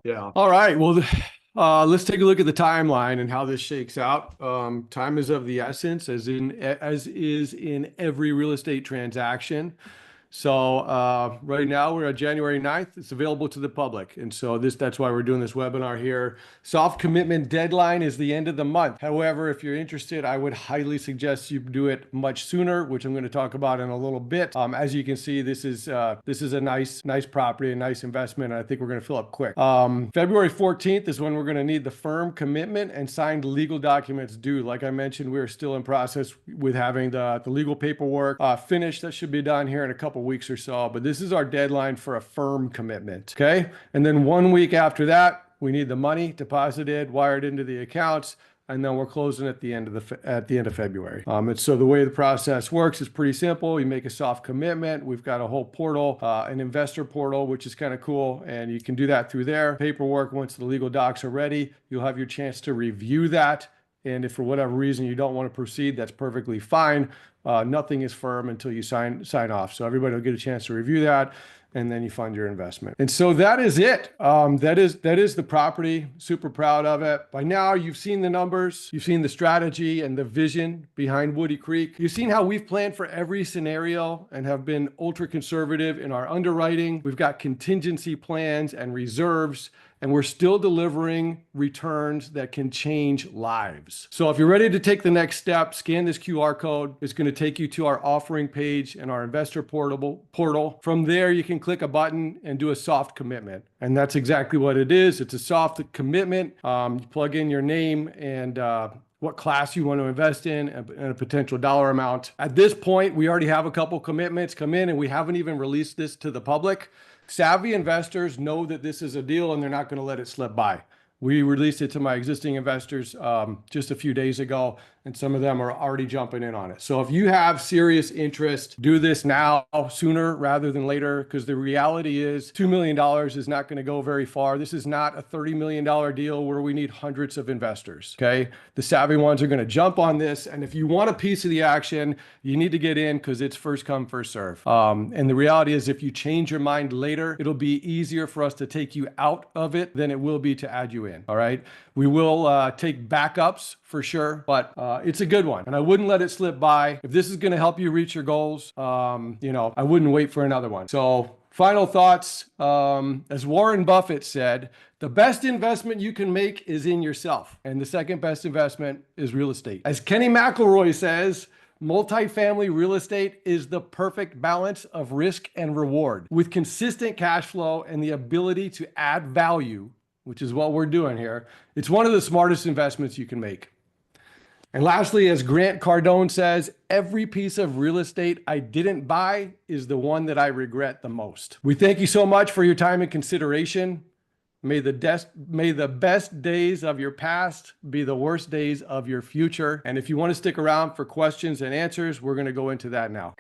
Yeah. All right. Well, let's take a look at the timeline and how this shakes out. Time is of the essence, as is in every real estate transaction. So right now we're at January 9th. It's available to the public. And so that's why we're doing this webinar here. Soft commitment deadline is the end of the month. However, if you're interested, I would highly suggest you do it much sooner, which I'm going to talk about in a little bit. As you can see, this is a nice property, a nice investment. And I think we're going to fill up quick. February 14th is when we're going to need the firm commitment and signed legal documents due. Like I mentioned, we are still in process with having the legal paperwork finished. That should be done here in a couple weeks or so, but this is our deadline for a firm commitment. Okay. And then 1 week after that, we need the money deposited, wired into the accounts, and then we're closing at the end of February. And so the way the process works is pretty simple. You make a soft commitment. We've got a whole portal, an investor portal, which is kind of cool. And you can do that through there. Paperwork, once the legal docs are ready, you'll have your chance to review that. And if for whatever reason you don't want to proceed, that's perfectly fine. Nothing is firm until you sign off. So everybody will get a chance to review that, and then you fund your investment. And so that is it. That is the property. Super proud of it. By now, you've seen the numbers, you've seen the strategy and the vision behind Woody Creek. You've seen how we've planned for every scenario and have been ultra conservative in our underwriting. We've got contingency plans and reserves, and we're still delivering returns that can change lives. So if you're ready to take the next step, scan this QR code. It's going to take you to our offering page and our investor portal. From there, you can click a button and do a soft commitment. And that's exactly what it is. It's a soft commitment. You plug in your name and what class you want to invest in and a potential dollar amount. At this point, we already have a couple commitments come in, and we haven't even released this to the public. Savvy investors know that this is a deal and they're not going to let it slip by. We released it to my existing investors just a few days ago, and some of them are already jumping in on it. So if you have serious interest, do this now, sooner rather than later, because the reality is $2 million is not going to go very far. This is not a $30 million deal where we need hundreds of investors, okay? The savvy ones are going to jump on this, and if you want a piece of the action, you need to get in because it's first come, first serve. And the reality is if you change your mind later, it'll be easier for us to take you out of it than it will be to add you in, all right? We will take backups for sure, but it's a good one, and I wouldn't let it slip by. If this is going to help you reach your goals, I wouldn't wait for another one. So final thoughts, as Warren Buffett said, the best investment you can make is in yourself, and the second best investment is real estate. As Kenny McElroy says, multifamily real estate is the perfect balance of risk and reward. With consistent cash flow and the ability to add value, which is what we're doing here, it's one of the smartest investments you can make. And lastly, as Grant Cardone says, every piece of real estate I didn't buy is the one that I regret the most. We thank you so much for your time and consideration. May the best days of your past be the worst days of your future. And if you want to stick around for questions and answers, we're going to go into that now.